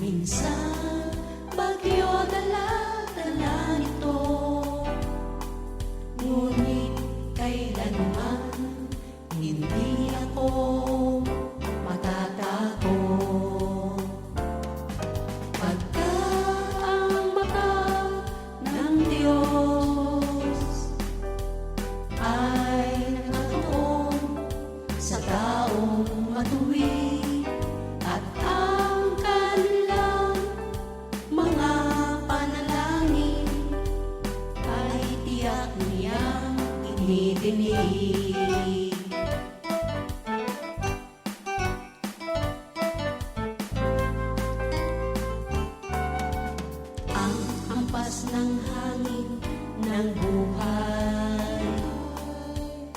Minsan bagyo dala-dala nito, ngunit kailanman hindi ako matatakot. Pagka ang mata ng Diyos ay nakatuon sa taong matuwid, at ang kanilang mga panalangin ay tiyak niyang inidinig. Ang hampas ng hangin ng buhay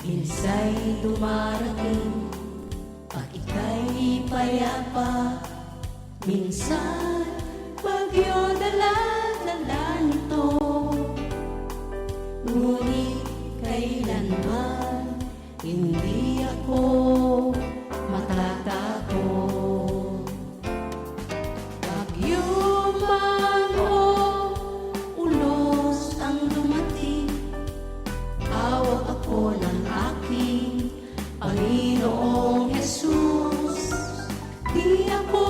minsa'y dumarating pag ika'y payapa. Minsan bagyo dala-dala nito, ngunit kailanman hindi ako matatakot. Bagyo man o ulos ang dumating, hawak ako ng aking Panginoong Jesus. Di ako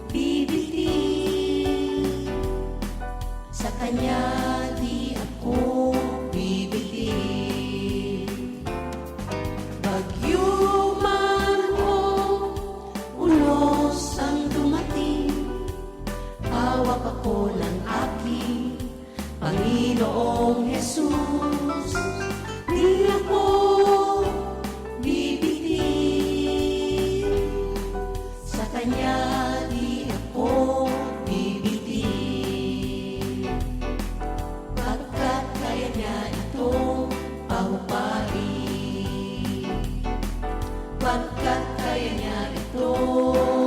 bibitin, sa Kanya di ako bibitin. Bagyo man o ulos ang dumating, hawak ako ng aking Panginoong Jesus. Di ako bibitin, sa Kanya di ako bibitin. Pagkat kaya niya itong pahupain, pagkat kaya niya itong